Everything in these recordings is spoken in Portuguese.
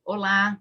Olá,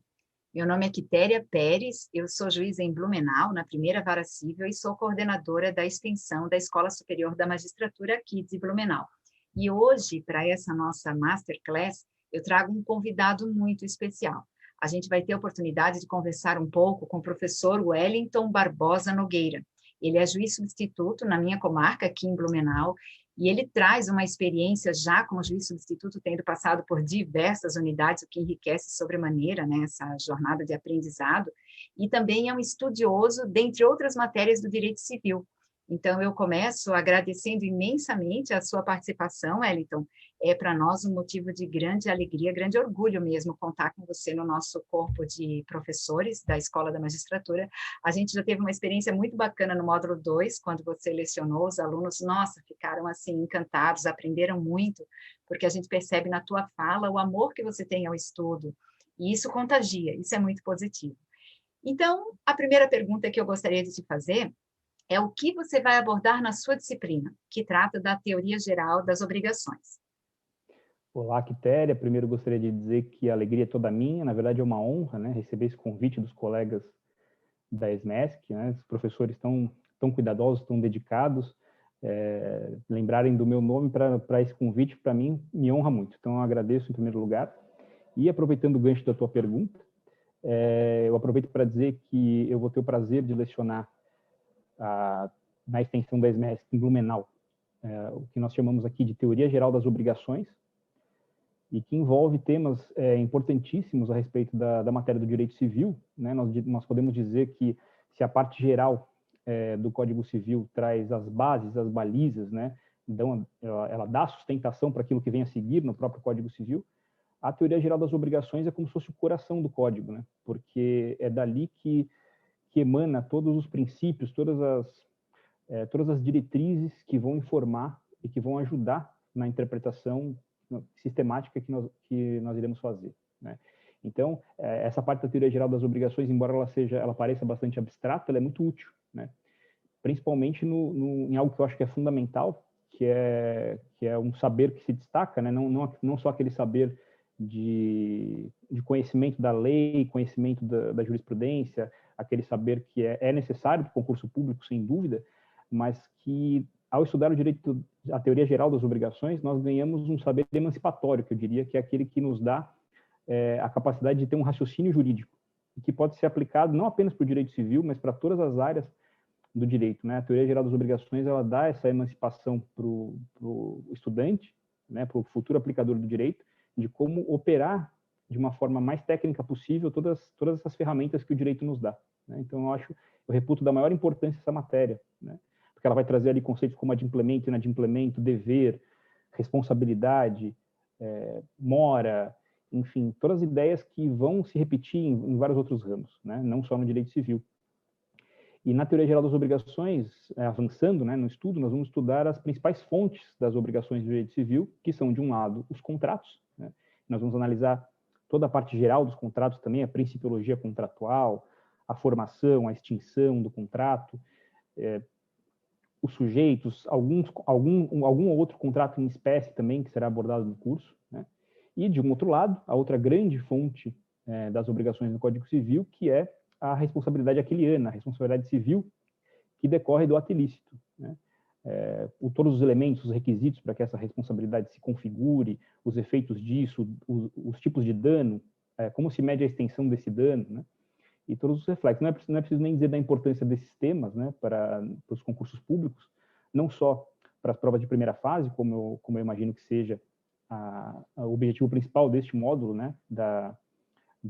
meu nome é Quitéria Pérez, eu sou juíza em Blumenau, na primeira vara civil, e sou coordenadora da extensão da Escola Superior da Magistratura aqui de Blumenau. E hoje, para essa nossa Masterclass, eu trago um convidado muito especial. A gente vai ter a oportunidade de conversar um pouco com o professor Wellington Barbosa Nogueira. Ele é juiz substituto na minha comarca, aqui em Blumenau, e ele traz uma experiência já como juiz substituto, tendo passado por diversas unidades, o que enriquece sobremaneira, né, essa jornada de aprendizado, e também é um estudioso, dentre outras matérias do direito civil. Então, eu começo agradecendo imensamente a sua participação, Wellington. É para nós um motivo de grande alegria, grande orgulho mesmo contar com você no nosso corpo de professores da Escola da Magistratura. A gente já teve uma experiência muito bacana no módulo 2, quando você lecionou, os alunos, nossa, ficaram assim encantados, aprenderam muito, porque a gente percebe na tua fala o amor que você tem ao estudo, e isso contagia, isso é muito positivo. Então, a primeira pergunta que eu gostaria de te fazer é o que você vai abordar na sua disciplina, que trata da teoria geral das obrigações. Olá, Quitéria. Primeiro gostaria de dizer que a alegria é toda minha. Na verdade, é uma honra, né, receber esse convite dos colegas da ESMESC, né? Os professores tão cuidadosos, tão dedicados. Lembrarem do meu nome para esse convite, para mim, me honra muito. Então, eu agradeço em primeiro lugar. E aproveitando o gancho da tua pergunta, eu aproveito para dizer que eu vou ter o prazer de lecionar na extensão da ESMESC em Blumenau, o que nós chamamos aqui de Teoria Geral das Obrigações, e que envolve temas importantíssimos a respeito da matéria do direito civil, né? Nós podemos dizer que se a parte geral do Código Civil traz as bases, as balizas, né? Então, ela dá sustentação para aquilo que vem a seguir no próprio Código Civil, a teoria geral das obrigações é como se fosse o coração do Código, né? Porque é dali que emana todos os princípios, todas as diretrizes que vão informar e que vão ajudar na interpretação sistemática que nós iremos fazer, né? Então, essa parte da teoria geral das obrigações, embora ela pareça bastante abstrata, ela é muito útil, né? Principalmente em algo que eu acho que é fundamental, que é um saber que se destaca, né? Não só aquele saber de conhecimento da lei, conhecimento da jurisprudência, aquele saber que é necessário para o concurso público, sem dúvida, mas que, ao estudar o direito, a teoria geral das obrigações, nós ganhamos um saber emancipatório, que eu diria que é aquele que nos dá a capacidade de ter um raciocínio jurídico, que pode ser aplicado não apenas para o direito civil, mas para todas as áreas do direito, né? A teoria geral das obrigações, ela dá essa emancipação para o estudante, né, para o futuro aplicador do direito, de como operar de uma forma mais técnica possível todas essas ferramentas que o direito nos dá, né? Então, eu reputo da maior importância essa matéria, né? Porque ela vai trazer ali conceitos como adimplemento, inadimplemento, dever, responsabilidade, mora, enfim, todas as ideias que vão se repetir em vários outros ramos, né? Não só no direito civil. E na teoria geral das obrigações, avançando, né, no estudo, nós vamos estudar as principais fontes das obrigações do direito civil, que são, de um lado, os contratos, né? Nós vamos analisar toda a parte geral dos contratos também, a principiologia contratual, a formação, a extinção do contrato, os sujeitos, algum outro contrato em espécie também, que será abordado no curso, né? E, de um outro lado, a outra grande fonte das obrigações do Código Civil, que é a responsabilidade aquiliana, a responsabilidade civil que decorre do ato ilícito, né? Todos os elementos, os requisitos para que essa responsabilidade se configure, os efeitos disso, os tipos de dano, como se mede a extensão desse dano, né? E todos os reflexos. Não é preciso nem dizer da importância desses temas, né, para os concursos públicos, não só para as provas de primeira fase, como eu imagino que seja o objetivo principal deste módulo, né, da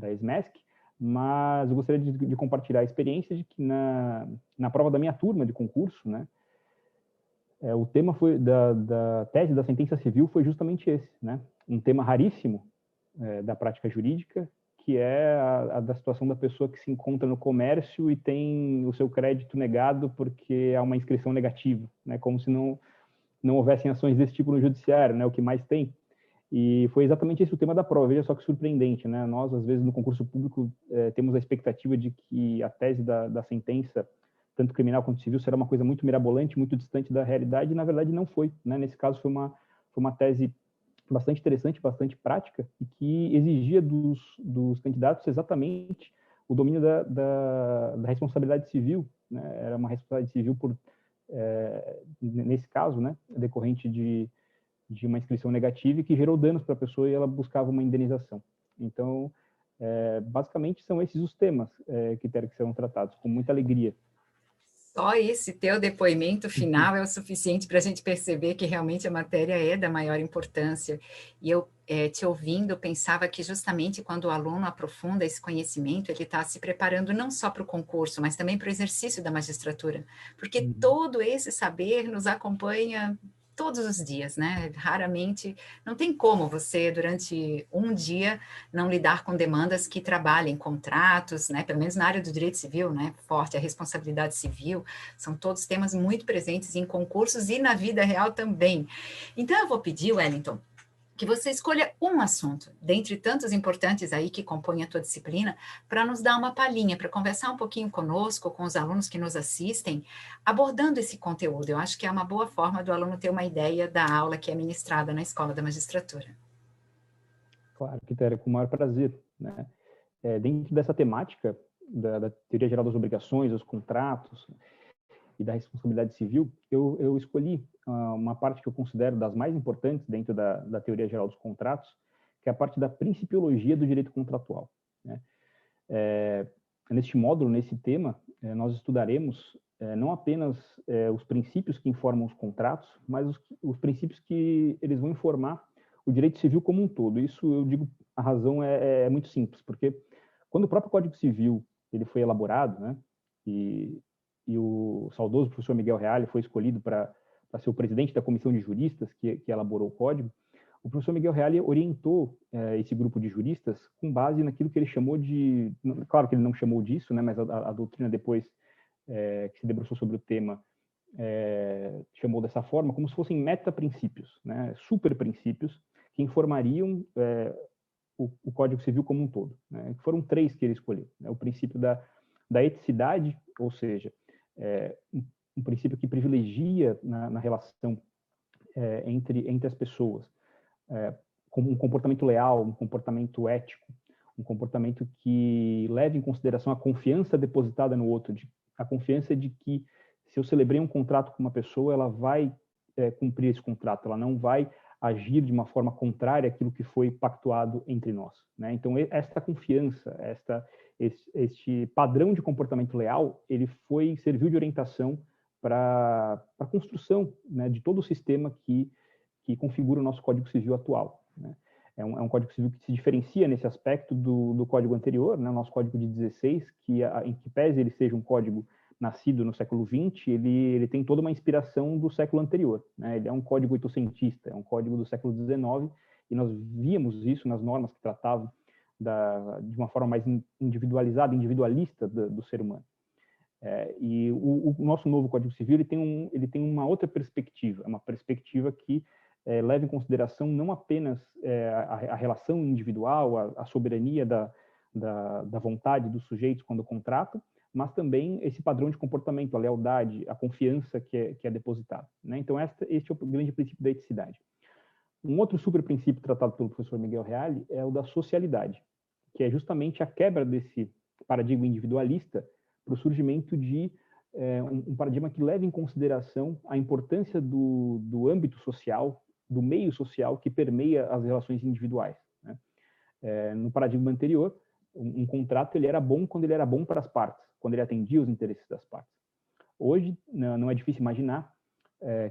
ESMESC, mas eu gostaria de compartilhar a experiência de que na prova da minha turma de concurso, né, o tema da tese da sentença civil foi justamente esse, né, um tema raríssimo da prática jurídica, que é a da situação da pessoa que se encontra no comércio e tem o seu crédito negado porque há uma inscrição negativa, né, como se não houvessem ações desse tipo no judiciário, né, o que mais tem. E foi exatamente esse o tema da prova. Veja só que surpreendente, né? Nós, às vezes, no concurso público, temos a expectativa de que a tese da sentença, tanto criminal quanto civil, será uma coisa muito mirabolante, muito distante da realidade, e, na verdade, não foi, né? Nesse caso, foi uma tese bastante interessante, bastante prática, e que exigia dos candidatos exatamente o domínio da responsabilidade civil, né? Era uma responsabilidade civil nesse caso, né, decorrente de uma inscrição negativa e que gerou danos para a pessoa e ela buscava uma indenização. Então, basicamente são esses os temas que serão tratados, com muita alegria. Só esse teu depoimento final é o suficiente para a gente perceber que realmente a matéria é da maior importância. E eu, te ouvindo, pensava que justamente quando o aluno aprofunda esse conhecimento, ele está se preparando não só para o concurso, mas também para o exercício da magistratura, porque todo esse saber nos acompanha todos os dias, né? Raramente, não tem como você, durante um dia, não lidar com demandas que trabalhem contratos, né? Pelo menos na área do direito civil, né? Forte a responsabilidade civil, são todos temas muito presentes em concursos e na vida real também. Então, eu vou pedir, Wellington, que você escolha um assunto, dentre tantos importantes aí que compõem a tua disciplina, para nos dar uma palhinha, para conversar um pouquinho conosco, com os alunos que nos assistem, abordando esse conteúdo. Eu acho que é uma boa forma do aluno ter uma ideia da aula que é ministrada na Escola da Magistratura. Claro, Quitéria, com o maior prazer, né? Dentro dessa temática da teoria geral das obrigações, dos contratos e da responsabilidade civil, eu escolhi uma parte que eu considero das mais importantes dentro da teoria geral dos contratos, que é a parte da principiologia do direito contratual, né? Neste módulo, nesse tema, nós estudaremos não apenas os princípios que informam os contratos, mas os princípios que eles vão informar o direito civil como um todo. Isso, eu digo, a razão é muito simples, porque quando o próprio Código Civil ele foi elaborado, né, e o saudoso professor Miguel Reale foi escolhido para ser o presidente da comissão de juristas que elaborou o código, o professor Miguel Reale orientou esse grupo de juristas com base naquilo que ele chamou de... Claro que ele não chamou disso, né, mas a doutrina depois que se debruçou sobre o tema chamou dessa forma, como se fossem metaprincípios, né, superprincípios, que informariam o Código Civil como um todo, né? Foram 3 que ele escolheu, né? O princípio da eticidade, ou seja, um princípio que privilegia na relação entre as pessoas, como um comportamento leal, um comportamento ético, um comportamento que leve em consideração a confiança depositada no outro, a confiança de que se eu celebrei um contrato com uma pessoa, ela vai cumprir esse contrato, ela não vai agir de uma forma contrária àquilo que foi pactuado entre nós, né? Então, esta confiança, este padrão de comportamento leal, ele serviu de orientação para a construção, né, de todo o sistema que configura o nosso Código Civil atual, né? É um Código Civil que se diferencia nesse aspecto do Código anterior, né? O nosso Código de 16, em que pese ele seja um código nascido no século XX, ele tem toda uma inspiração do século anterior, né? Ele é um código oitocentista, é um código do século XIX, e nós víamos isso nas normas que tratavam de uma forma mais individualizada, individualista do ser humano. E o nosso novo Código Civil ele tem uma outra perspectiva, uma perspectiva que leva em consideração não apenas a relação individual, a soberania da vontade dos sujeitos quando contratam, mas também esse padrão de comportamento, a lealdade, a confiança que é depositada, né? Então, este é o grande princípio da eticidade. Um outro super princípio tratado pelo professor Miguel Reale é o da socialidade, que é justamente a quebra desse paradigma individualista para o surgimento de um paradigma que leva em consideração a importância do âmbito social, do meio social que permeia as relações individuais, né? No paradigma anterior, um contrato ele era bom quando ele era bom para as partes, quando ele atendia os interesses das partes. Hoje, não é difícil imaginar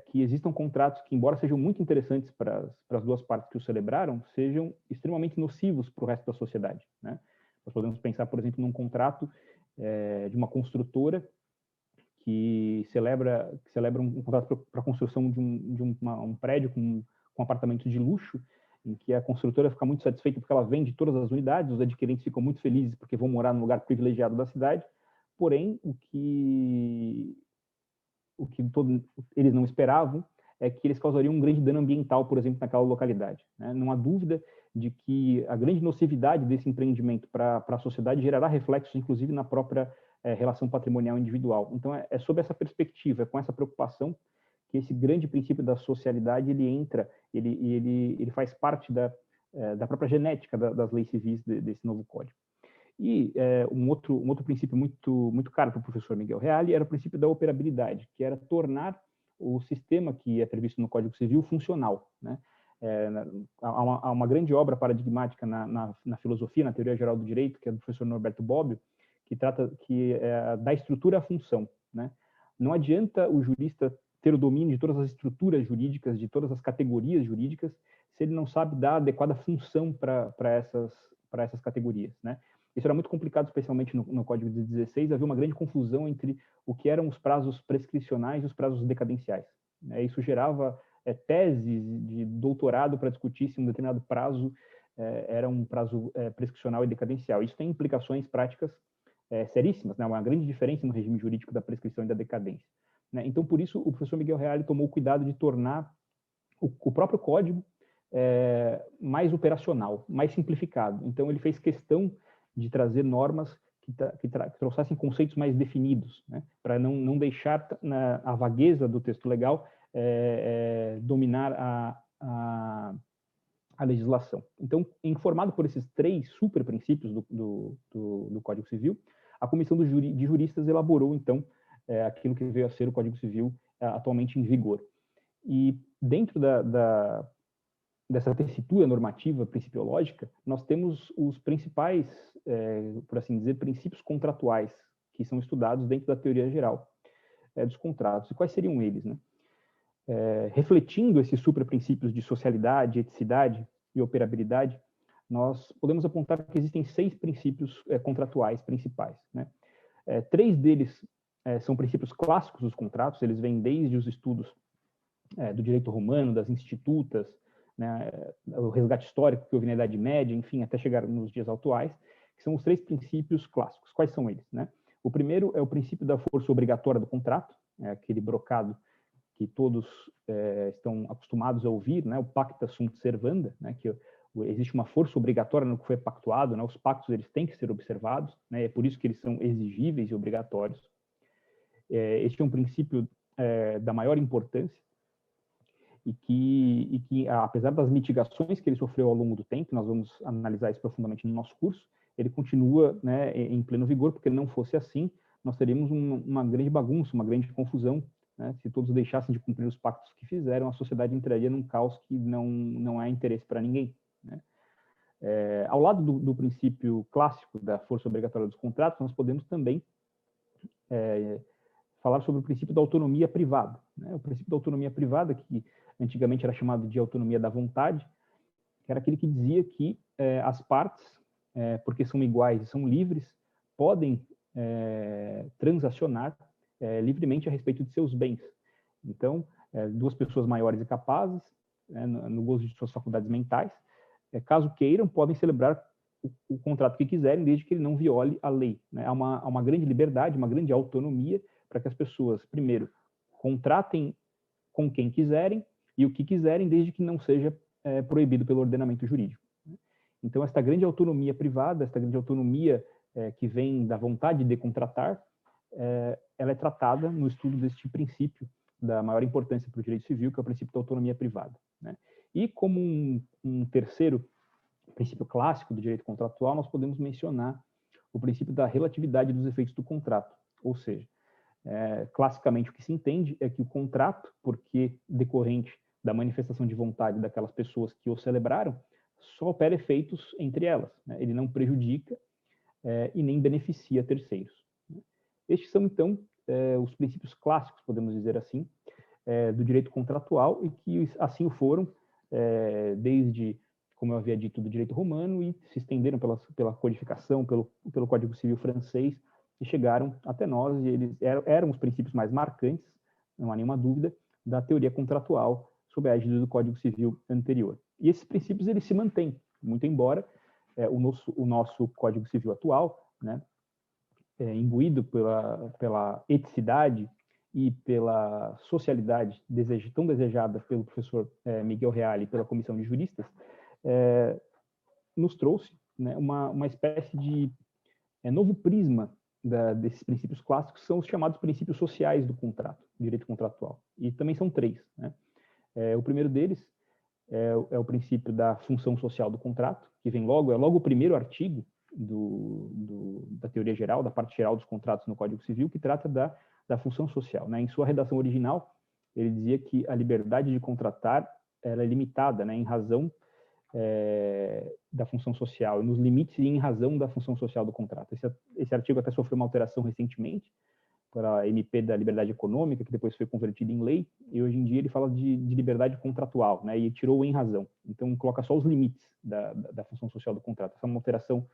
que existam contratos que, embora sejam muito interessantes para as duas partes que o celebraram, sejam extremamente nocivos para o resto da sociedade, né? Nós podemos pensar, por exemplo, num contrato de uma construtora que celebra um contrato para a construção de um prédio com apartamentos de luxo, em que a construtora fica muito satisfeita porque ela vende todas as unidades, os adquirentes ficam muito felizes porque vão morar num lugar privilegiado da cidade, porém, o que eles não esperavam é que eles causariam um grande dano ambiental, por exemplo, naquela localidade, né? Não há dúvida de que a grande nocividade desse empreendimento para a sociedade gerará reflexos, inclusive, na própria relação patrimonial individual. Então, é sob essa perspectiva, é com essa preocupação que esse grande princípio da socialidade, ele faz parte da própria genética das leis civis desse novo código. E um outro princípio muito caro para o professor Miguel Reale era o princípio da operabilidade, que era tornar o sistema que é previsto no Código Civil funcional, né? Há uma grande obra paradigmática na filosofia, na teoria geral do direito, que é do professor Norberto Bobbio, que trata da estrutura à função, né? Não adianta o jurista ter o domínio de todas as estruturas jurídicas, de todas as categorias jurídicas, se ele não sabe dar a adequada função para essas categorias, né? Isso era muito complicado, especialmente no Código de 16, havia uma grande confusão entre o que eram os prazos prescricionais e os prazos decadenciais. Isso gerava teses de doutorado para discutir se um determinado prazo era um prazo prescricional e decadencial. Isso tem implicações práticas seríssimas, né? Uma grande diferença no regime jurídico da prescrição e da decadência, né? Então, por isso, o professor Miguel Reale tomou o cuidado de tornar o próprio código mais operacional, mais simplificado. Então, ele fez questão de trazer normas que trouxessem conceitos mais definidos, né? Para não deixar a vagueza do texto legal dominar a legislação. Então, informado por esses 3 super princípios do Código Civil, a Comissão de Juristas elaborou, então, aquilo que veio a ser o Código Civil atualmente em vigor. E dentro dessa tessitura normativa principiológica, nós temos os principais, por assim dizer, princípios contratuais que são estudados dentro da teoria geral dos contratos. E quais seriam eles, né? Refletindo esses superprincípios de socialidade, eticidade e operabilidade, nós podemos apontar que existem 6 princípios contratuais principais, né? 3 deles são princípios clássicos dos contratos, eles vêm desde os estudos do direito romano, das institutas, né, o resgate histórico que houve na Idade Média, enfim, até chegar nos dias atuais, que são os 3 princípios clássicos. Quais são eles, né? O primeiro é o princípio da força obrigatória do contrato, aquele brocado que todos estão acostumados a ouvir, né? O pacta sunt servanda, né? Que existe uma força obrigatória no que foi pactuado, né? Os pactos eles têm que ser observados, né? É por isso que eles são exigíveis e obrigatórios. Este é um princípio da maior importância e que, apesar das mitigações que ele sofreu ao longo do tempo, nós vamos analisar isso profundamente no nosso curso, ele continua, né, em pleno vigor, porque não fosse assim, nós teríamos uma grande bagunça, uma grande confusão, né? Se todos deixassem de cumprir os pactos que fizeram, a sociedade entraria num caos que não há interesse para ninguém, né? Ao lado do princípio clássico da força obrigatória dos contratos, nós podemos também falar sobre o princípio da autonomia privada, né? O princípio da autonomia privada, que antigamente era chamado de autonomia da vontade, que era aquele que dizia que as partes, porque são iguais e são livres, podem transacionar livremente a respeito de seus bens. Então, 2 pessoas maiores e capazes, no gozo de suas faculdades mentais, caso queiram, podem celebrar o contrato que quiserem, desde que ele não viole a lei, né? Há uma grande liberdade, uma grande autonomia para que as pessoas, primeiro, contratem com quem quiserem e o que quiserem, desde que não seja proibido pelo ordenamento jurídico. Então, esta grande autonomia privada, esta grande autonomia que vem da vontade de contratar, ela é tratada no estudo deste princípio da maior importância para o direito civil, que é o princípio da autonomia privada, né? E como um terceiro princípio clássico do direito contratual, nós podemos mencionar o princípio da relatividade dos efeitos do contrato, ou seja, classicamente o que se entende é que o contrato, porque decorrente da manifestação de vontade daquelas pessoas que o celebraram, só opera efeitos entre elas, né? Ele não prejudica e nem beneficia terceiros. Estes são, então, os princípios clássicos, podemos dizer assim, do direito contratual e que assim o foram desde, como eu havia dito, do direito romano e se estenderam pela codificação, pelo Código Civil francês e chegaram até nós, e eles eram os princípios mais marcantes, não há nenhuma dúvida, da teoria contratual sob a égide do Código Civil anterior. E esses princípios eles se mantêm, muito embora o nosso Código Civil atual, né, imbuído pela eticidade e pela socialidade tão desejada pelo professor Miguel Reale e pela Comissão de Juristas, nos trouxe, né, uma espécie de novo prisma desses princípios clássicos são os chamados princípios sociais do contrato, direito contratual. E também são três, né? O primeiro deles é o princípio da função social do contrato, que vem é logo o primeiro artigo da teoria geral, da parte geral dos contratos no Código Civil, que trata da função social, né? Em sua redação original, ele dizia que a liberdade de contratar ela é limitada, né, em razão da função social, nos limites e em razão da função social do contrato. Esse artigo até sofreu uma alteração recentemente para a MP da liberdade econômica, que depois foi convertida em lei, e hoje em dia ele fala de liberdade contratual, né, e tirou o em razão. Então, coloca só os limites da função social do contrato. Essa é uma alteração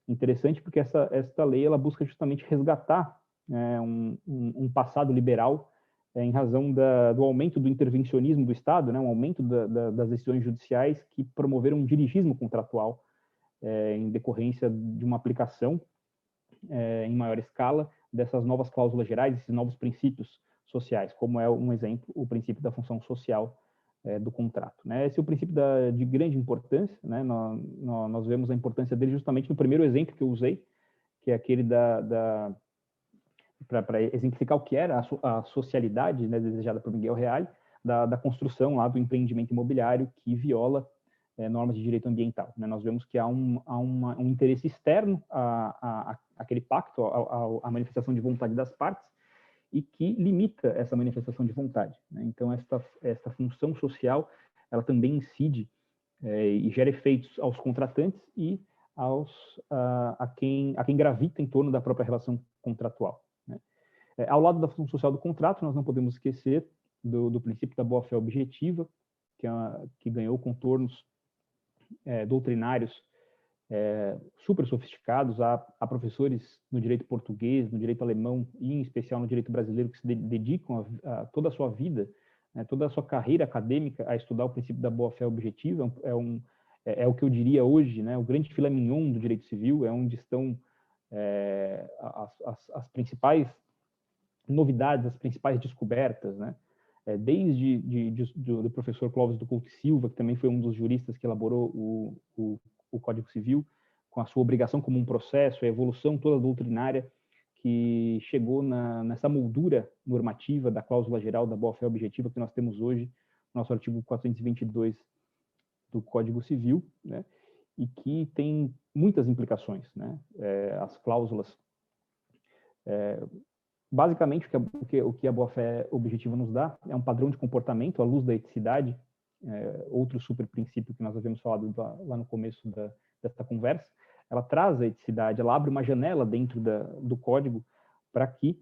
interessante, porque esta lei ela busca justamente resgatar um passado liberal em razão do aumento do intervencionismo do Estado, né, um aumento das decisões judiciais que promoveram um dirigismo contratual em decorrência de uma aplicação em maior escala dessas novas cláusulas gerais, esses novos princípios sociais, como é um exemplo, o princípio da função social do contrato, né? Esse é o princípio de grande importância, né? Nós vemos a importância dele justamente no primeiro exemplo que eu usei, que é aquele para exemplificar o que era a socialidade, né, desejada por Miguel Reale, da construção lá do empreendimento imobiliário que viola normas de direito ambiental, né? Nós vemos que há um interesse externo àquele pacto, à manifestação de vontade das partes, e que limita essa manifestação de vontade, né? Então, esta função social, ela também incide e gera efeitos aos contratantes e a quem gravita em torno da própria relação contratual, né? Ao lado da função social do contrato, nós não podemos esquecer do princípio da boa-fé objetiva, que ganhou contornos doutrinários super sofisticados. Há professores no direito português, no direito alemão e, em especial, no direito brasileiro que se dedicam a toda a sua vida, né, toda a sua carreira acadêmica a estudar o princípio da boa-fé objetiva. É o que eu diria hoje, né, o grande filé mignon do direito civil, é onde estão as principais novidades, as principais descobertas, né? Desde do professor Clóvis do Couto Silva, que também foi um dos juristas que elaborou o Código Civil, com a sua obrigação como um processo, a evolução toda doutrinária que chegou nessa moldura normativa da cláusula geral da boa-fé objetiva que nós temos hoje, nosso artigo 422 do Código Civil, né? E que tem muitas implicações, né? As cláusulas basicamente, o que a boa-fé objetiva nos dá é um padrão de comportamento à luz da eticidade, outro super princípio que nós havíamos falado lá no começo desta conversa. Ela traz a eticidade, ela abre uma janela dentro do código para que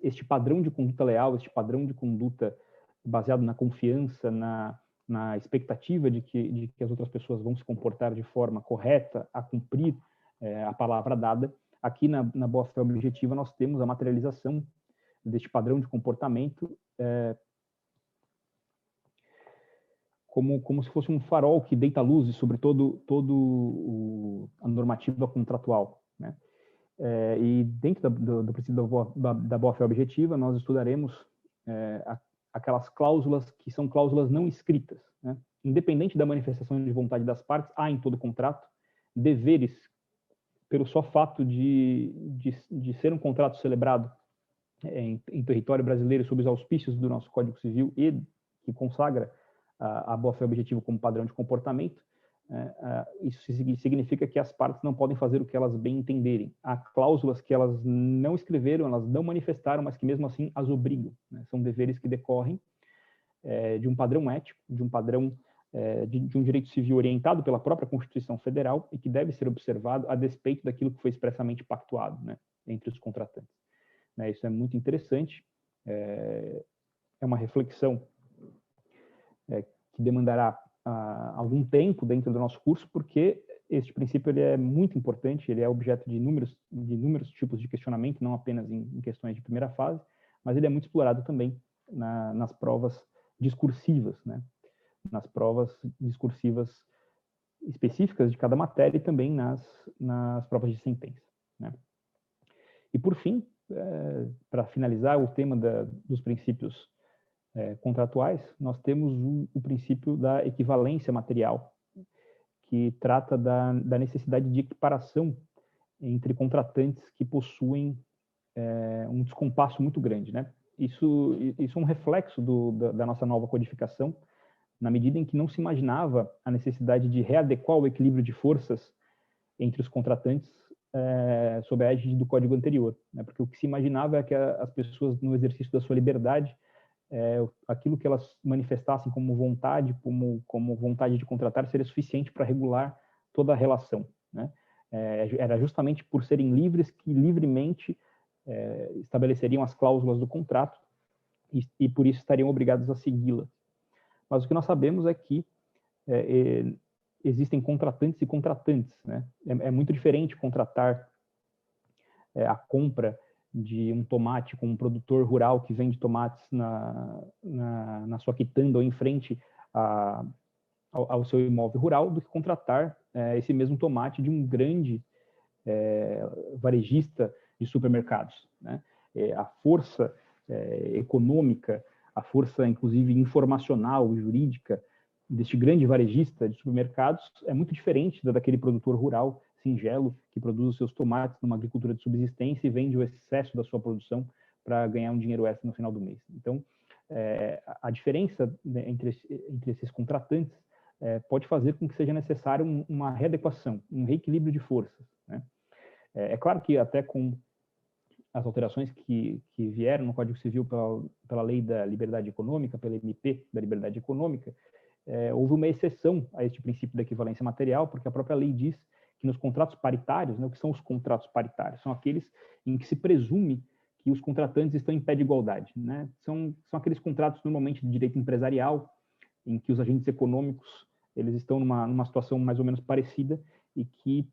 este padrão de conduta leal, este padrão de conduta baseado na confiança, na expectativa de que as outras pessoas vão se comportar de forma correta, a cumprir a palavra dada. Aqui na boa-fé objetiva nós temos a materialização deste padrão de comportamento como se fosse um farol que deita luzes sobre a normativa contratual, né? E dentro do princípio da boa-fé objetiva nós estudaremos aquelas cláusulas que são cláusulas não escritas, né? Independente da manifestação de vontade das partes, há em todo contrato deveres pelo só fato de ser um contrato celebrado em território brasileiro sob os auspícios do nosso Código Civil e que consagra a boa-fé objetiva como padrão de comportamento. Isso significa que as partes não podem fazer o que elas bem entenderem. Há cláusulas que elas não escreveram, elas não manifestaram, mas que mesmo assim as obrigam, né? São deveres que decorrem de um padrão ético, de um padrão de um direito civil orientado pela própria Constituição Federal e que deve ser observado a despeito daquilo que foi expressamente pactuado, né, entre os contratantes. Né, isso é muito interessante, é uma reflexão que demandará algum tempo dentro do nosso curso, porque este princípio ele é muito importante, ele é objeto de inúmeros tipos de questionamento, não apenas em questões de primeira fase, mas ele é muito explorado também nas provas discursivas, né? Nas provas discursivas específicas de cada matéria e também nas provas de sentença, né? E, por fim, para finalizar o tema dos princípios contratuais, nós temos o princípio da equivalência material, que trata da necessidade de equiparação entre contratantes que possuem um descompasso muito grande, né? Isso é um reflexo da nossa nova codificação, na medida em que não se imaginava a necessidade de readequar o equilíbrio de forças entre os contratantes sob a égide do código anterior, né? Porque o que se imaginava é que as pessoas, no exercício da sua liberdade, aquilo que elas manifestassem como vontade de contratar seria suficiente para regular toda a relação, né? Era justamente por serem livres que livremente estabeleceriam as cláusulas do contrato e por isso estariam obrigados a segui-las. Mas o que nós sabemos é que existem contratantes e contratantes, né? É muito diferente contratar a compra de um tomate com um produtor rural que vende tomates na sua quitanda ou em frente ao seu imóvel rural do que contratar esse mesmo tomate de um grande varejista de supermercados, né? A força econômica, a força, inclusive, informacional, jurídica, deste grande varejista de supermercados é muito diferente daquele produtor rural singelo que produz os seus tomates numa agricultura de subsistência e vende o excesso da sua produção para ganhar um dinheiro extra no final do mês. Então, a diferença, né, entre esses contratantes pode fazer com que seja necessário uma readequação, um reequilíbrio de forças, né? É claro que até com as alterações que vieram no Código Civil pela Lei da Liberdade Econômica, pela MP da Liberdade Econômica, houve uma exceção a este princípio da equivalência material, porque a própria lei diz que nos contratos paritários, né, o que são os contratos paritários? São aqueles em que se presume que os contratantes estão em pé de igualdade, né? São aqueles contratos normalmente de direito empresarial, em que os agentes econômicos eles estão numa situação mais ou menos parecida e que,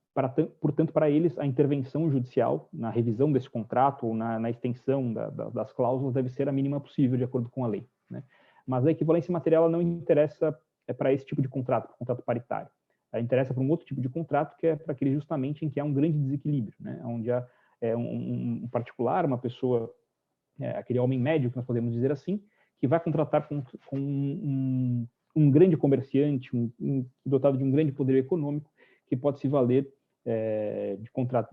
portanto, para eles, a intervenção judicial na revisão desse contrato ou na extensão das cláusulas deve ser a mínima possível, de acordo com a lei, né? Mas a equivalência material ela não interessa para esse tipo de contrato, contrato paritário. Ela interessa para um outro tipo de contrato, que é para aquele justamente em que há um grande desequilíbrio, né? Onde há um particular, uma pessoa, aquele homem médio, que nós podemos dizer assim, que vai contratar com um grande comerciante, dotado de um grande poder econômico, que pode se valer de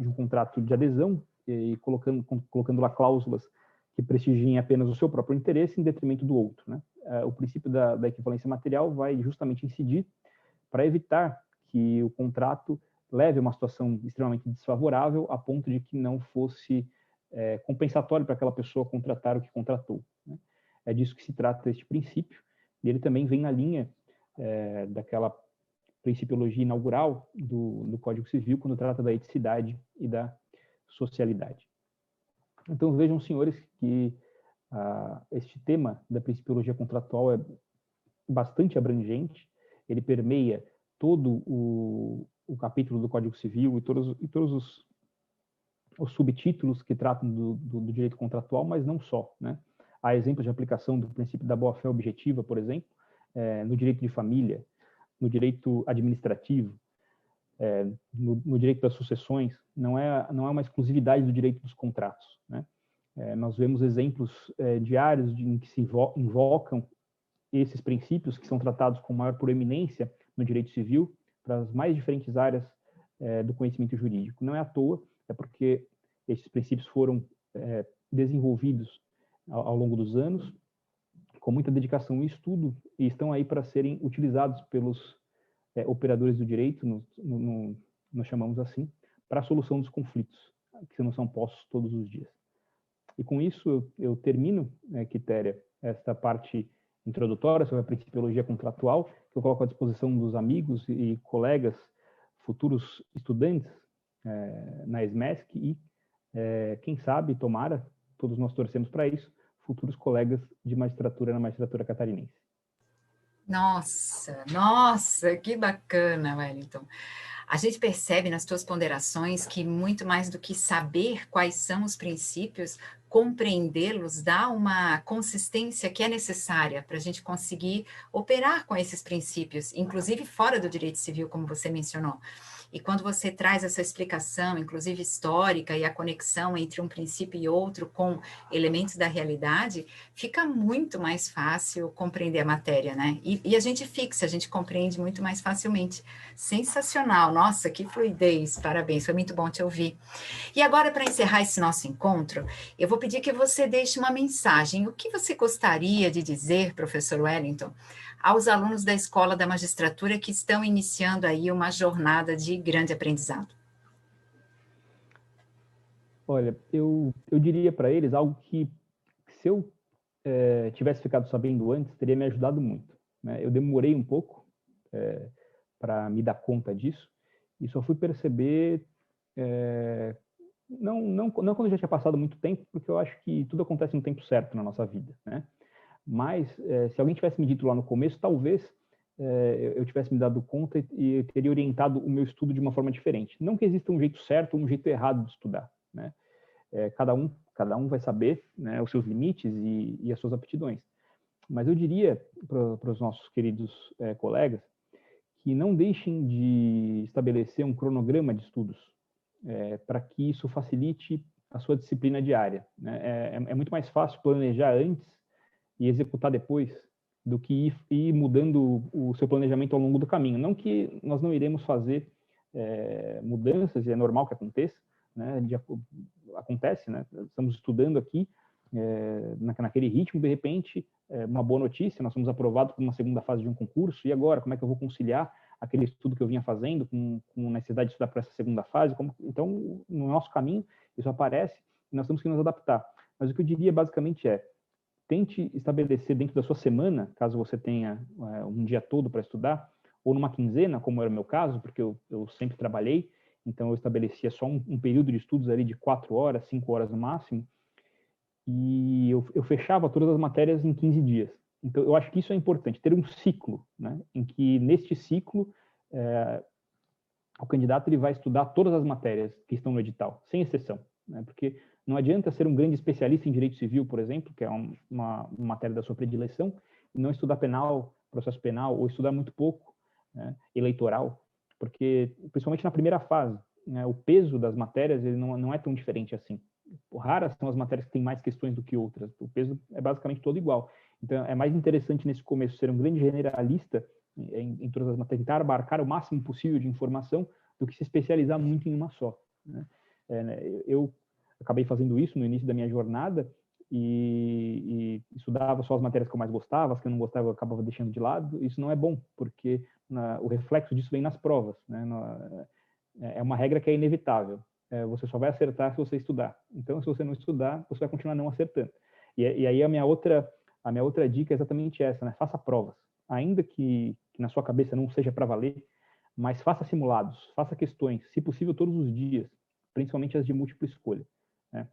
um contrato de adesão e colocando lá cláusulas que prestigiem apenas o seu próprio interesse em detrimento do outro, né? O princípio da equivalência material vai justamente incidir para evitar que o contrato leve a uma situação extremamente desfavorável a ponto de que não fosse compensatório para aquela pessoa contratar o que contratou, né? É disso que se trata este princípio, e ele também vem na linha daquela principiologia inaugural do Código Civil, quando trata da eticidade e da socialidade. Então, vejam, senhores, que este tema da principiologia contratual é bastante abrangente, ele permeia todo o capítulo do Código Civil e todos os subtítulos que tratam do direito contratual, mas não só, né? Há exemplos de aplicação do princípio da boa-fé objetiva, por exemplo, no direito de família, no direito administrativo, no direito das sucessões. Não é uma exclusividade do direito dos contratos, né? Nós vemos exemplos diários em que se invocam esses princípios, que são tratados com maior proeminência no direito civil, para as mais diferentes áreas do conhecimento jurídico. Não é à toa, é porque esses princípios foram desenvolvidos ao longo dos anos, com muita dedicação e estudo, e estão aí para serem utilizados pelos operadores do direito, nós chamamos assim, para a solução dos conflitos, que não são postos todos os dias. E com isso eu termino, Quitéria, esta parte introdutória sobre a principiologia contratual, que eu coloco à disposição dos amigos e colegas, futuros estudantes na ESMESC e, quem sabe, tomara, todos nós torcemos para isso, futuros colegas de magistratura na magistratura catarinense. Nossa, que bacana, Wellington. A gente percebe nas tuas ponderações que muito mais do que saber quais são os princípios, compreendê-los dá uma consistência que é necessária para a gente conseguir operar com esses princípios, inclusive fora do direito civil, como você mencionou. E quando você traz essa explicação, inclusive histórica, e a conexão entre um princípio e outro com elementos da realidade, fica muito mais fácil compreender a matéria, né? E a gente fixa, a gente compreende muito mais facilmente. Sensacional, Nossa, que fluidez, parabéns, foi muito bom te ouvir. E agora, para encerrar esse nosso encontro, eu vou pedir que você deixe uma mensagem. O que você gostaria de dizer, professor Wellington, aos alunos da Escola da Magistratura que estão iniciando aí uma jornada de grande aprendizado? Olha, eu diria para eles algo que, se eu tivesse ficado sabendo antes, teria me ajudado muito, né? Eu demorei um pouco para me dar conta disso e só fui perceber não quando já tinha passado muito tempo, porque eu acho que tudo acontece no tempo certo na nossa vida, né? Mas se alguém tivesse me dito lá no começo, talvez eu tivesse me dado conta e eu teria orientado o meu estudo de uma forma diferente. Não que exista um jeito certo ou um jeito errado de estudar, né? Cada um vai saber, né, os seus limites e as suas aptidões. Mas eu diria para os nossos queridos colegas que não deixem de estabelecer um cronograma de estudos para que isso facilite a sua disciplina diária, né? É muito mais fácil planejar antes e executar depois do que ir mudando o seu planejamento ao longo do caminho. Não que nós não iremos fazer mudanças, e é normal que aconteça, né? Acontece, né? Estamos estudando aqui naquele ritmo, de repente, uma boa notícia, nós somos aprovados para uma segunda fase de um concurso, e agora, como é que eu vou conciliar aquele estudo que eu vinha fazendo com necessidade de estudar para essa segunda fase? Então, no nosso caminho, isso aparece e nós temos que nos adaptar. Mas o que eu diria basicamente tente estabelecer dentro da sua semana, caso você tenha um dia todo para estudar, ou numa quinzena, como era o meu caso, porque eu sempre trabalhei, então eu estabelecia só um período de estudos ali de 4 horas, 5 horas no máximo, e eu fechava todas as matérias em 15 dias. Então, eu acho que isso é importante, ter um ciclo, né, em que neste ciclo o candidato ele vai estudar todas as matérias que estão no edital, sem exceção, né, porque não adianta ser um grande especialista em direito civil, por exemplo, que é uma matéria da sua predileção, e não estudar penal, processo penal, ou estudar muito pouco, né, eleitoral, porque, principalmente na primeira fase, né, o peso das matérias ele não é tão diferente assim. Raras são as matérias que têm mais questões do que outras. O peso é basicamente todo igual. Então, é mais interessante nesse começo ser um grande generalista em todas as matérias, tentar abarcar o máximo possível de informação do que se especializar muito em uma só, né? Eu acabei fazendo isso no início da minha jornada e estudava só as matérias que eu mais gostava, as que eu não gostava eu acabava deixando de lado. Isso não é bom, porque o reflexo disso vem nas provas, né? É uma regra que é inevitável. Você só vai acertar se você estudar. Então, se você não estudar, você vai continuar não acertando. E aí a minha outra dica é exatamente essa, né? Faça provas. Ainda que na sua cabeça não seja para valer, mas faça simulados, faça questões, se possível todos os dias, principalmente as de múltipla escolha, né?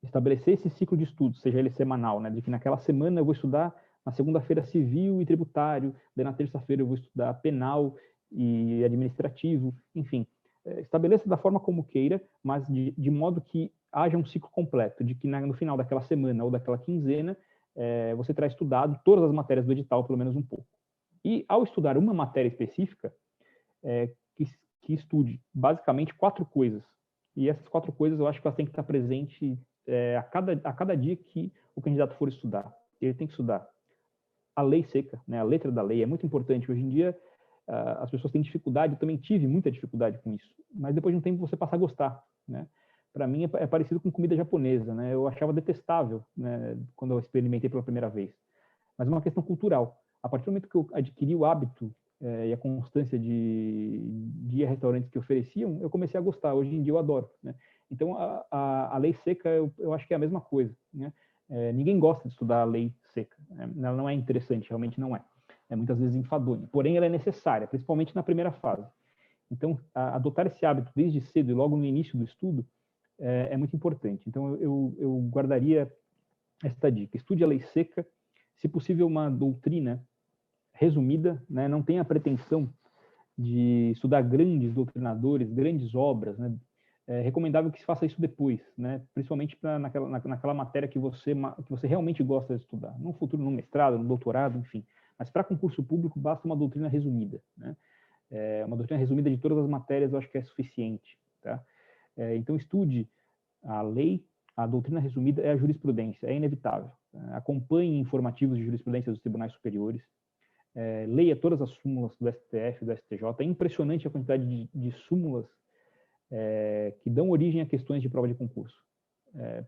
Estabelecer esse ciclo de estudos, seja ele semanal, né? De que naquela semana eu vou estudar na segunda-feira civil e tributário, daí na terça-feira eu vou estudar penal e administrativo, enfim. Estabeleça da forma como queira, mas de modo que haja um ciclo completo, de que no final daquela semana ou daquela quinzena você terá estudado todas as matérias do edital, pelo menos um pouco. E ao estudar uma matéria específica, que estude basicamente 4 coisas. E essas 4 coisas eu acho que elas têm que estar presentes a cada dia que o candidato for estudar. Ele tem que estudar a lei seca, né, a letra da lei. É muito importante. Hoje em dia, as pessoas têm dificuldade, eu também tive muita dificuldade com isso. Mas depois de um tempo você passa a gostar, né? Para mim é parecido com comida japonesa, né? Eu achava detestável, né, quando eu experimentei pela primeira vez. Mas é uma questão cultural. A partir do momento que eu adquiri o hábito e a constância de ir a restaurantes que ofereciam, eu comecei a gostar. Hoje em dia eu adoro, né? Então, a lei seca, eu acho que é a mesma coisa, né? Ninguém gosta de estudar a lei seca, né? Ela não é interessante, realmente não é. É muitas vezes enfadonha. Porém, ela é necessária, principalmente na primeira fase. Então, adotar esse hábito desde cedo e logo no início do estudo é muito importante. Então, eu guardaria esta dica. Estude a lei seca, se possível uma doutrina resumida, né? Não tenha a pretensão de estudar grandes doutrinadores, grandes obras, né? É recomendável que se faça isso depois, né? Principalmente naquela matéria que você realmente gosta de estudar. No futuro, no mestrado, no doutorado, enfim. Mas para concurso público, basta uma doutrina resumida, né? Uma doutrina resumida de todas as matérias eu acho que é suficiente, tá? Então, estude a lei, a doutrina resumida é a jurisprudência, é inevitável. Acompanhe informativos de jurisprudência dos tribunais superiores, leia todas as súmulas do STF, do STJ. É impressionante a quantidade de súmulas que dão origem a questões de prova de concurso.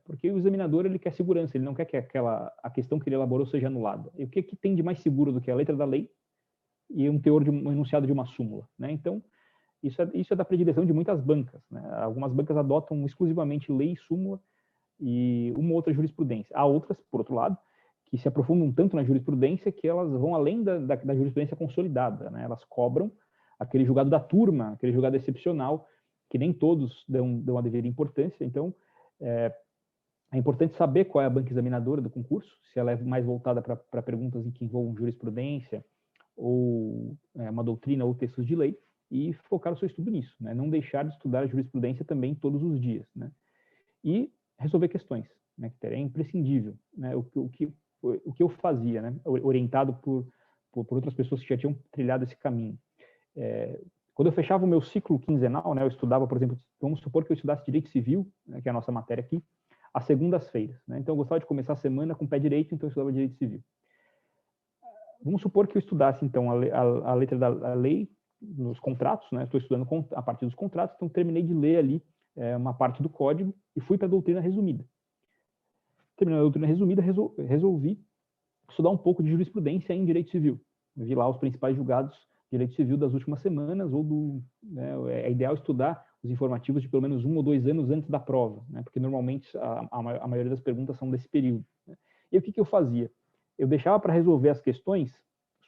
Porque o examinador ele quer segurança, ele não quer que a questão que ele elaborou seja anulada. E o que tem de mais seguro do que a letra da lei e um teor de um enunciado de uma súmula, né? Então, isso é da predileção de muitas bancas, né? Algumas bancas adotam exclusivamente lei e súmula e uma outra jurisprudência. Há outras, por outro lado, que se aprofundam tanto na jurisprudência que elas vão além da jurisprudência consolidada, né? Elas cobram aquele julgado da turma, aquele julgado excepcional, que nem todos dão a devida importância. Então, é importante saber qual é a banca examinadora do concurso, se ela é mais voltada para perguntas em que envolvam jurisprudência, ou uma doutrina ou textos de lei, e focar o seu estudo nisso, né? Não deixar de estudar a jurisprudência também todos os dias, né? E resolver questões, né? Que é imprescindível, né? O que eu fazia, né? Orientado por outras pessoas que já tinham trilhado esse caminho. Quando eu fechava o meu ciclo quinzenal, né, eu estudava, por exemplo, vamos supor que eu estudasse Direito Civil, né, que é a nossa matéria aqui, às segundas-feiras, né? Então eu gostava de começar a semana com o pé direito, então eu estudava Direito Civil. Vamos supor que eu estudasse, então, a letra da lei nos contratos, né? Estou estudando a partir dos contratos, então terminei de ler ali uma parte do código e fui para a doutrina resumida. Terminando a doutrina resumida, resolvi estudar um pouco de jurisprudência em Direito Civil. Eu vi lá os principais julgados de Direito Civil das últimas semanas, é ideal estudar os informativos de pelo menos 1 ou 2 anos antes da prova, né? Porque normalmente a maioria das perguntas são desse período, né? E o que eu fazia? Eu deixava para resolver as questões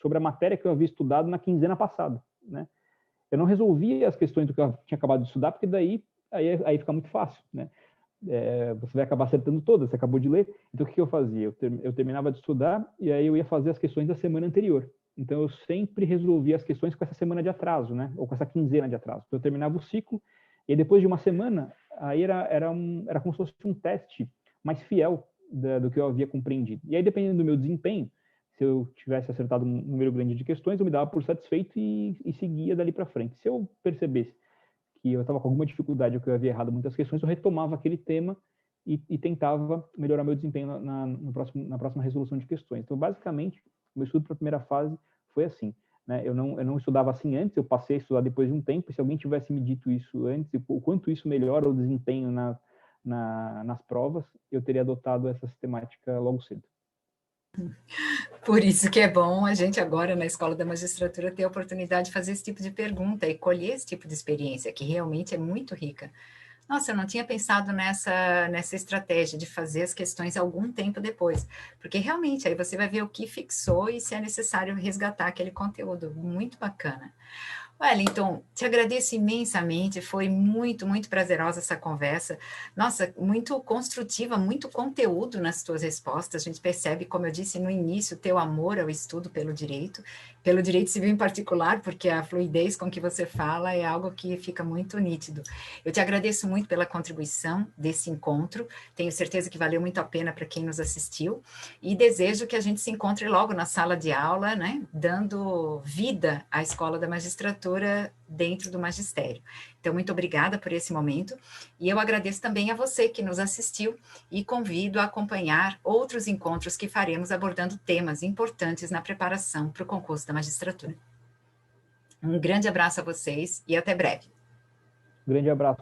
sobre a matéria que eu havia estudado na quinzena passada, né? Eu não resolvia as questões do que eu tinha acabado de estudar, porque daí aí fica muito fácil, né? Você vai acabar acertando todas, você acabou de ler. Então, o que eu fazia? Eu terminava de estudar e aí eu ia fazer as questões da semana anterior. Então, eu sempre resolvia as questões com essa semana de atraso, né? Ou com essa quinzena de atraso. Então, eu terminava o ciclo e depois de uma semana, aí era como se fosse um teste mais fiel do que eu havia compreendido. E aí, dependendo do meu desempenho, se eu tivesse acertado um número grande de questões, eu me dava por satisfeito e seguia dali para frente. Se eu percebesse que eu estava com alguma dificuldade ou que eu havia errado muitas questões, eu retomava aquele tema e tentava melhorar meu desempenho na próxima resolução de questões. Então, basicamente, o meu estudo para a primeira fase foi assim, né? Eu não estudava assim antes, eu passei a estudar depois de um tempo, e se alguém tivesse me dito isso antes, o quanto isso melhora o desempenho nas provas, eu teria adotado essa sistemática logo cedo. Por isso que é bom a gente agora, na Escola da Magistratura, ter a oportunidade de fazer esse tipo de pergunta e colher esse tipo de experiência, que realmente é muito rica. Nossa, eu não tinha pensado nessa estratégia de fazer as questões algum tempo depois, porque realmente aí você vai ver o que fixou e se é necessário resgatar aquele conteúdo. Muito bacana. Wellington, te agradeço imensamente, foi muito, muito prazerosa essa conversa. Nossa, muito construtiva, muito conteúdo nas tuas respostas. A gente percebe, como eu disse no início, o teu amor ao estudo pelo direito civil em particular, porque a fluidez com que você fala é algo que fica muito nítido. Eu te agradeço muito pela contribuição desse encontro, tenho certeza que valeu muito a pena para quem nos assistiu, e desejo que a gente se encontre logo na sala de aula, né, dando vida à Escola da Magistratura dentro do magistério. Então, muito obrigada por esse momento, e eu agradeço também a você que nos assistiu e convido a acompanhar outros encontros que faremos abordando temas importantes na preparação para o concurso da magistratura. Um grande abraço a vocês e até breve. Grande abraço.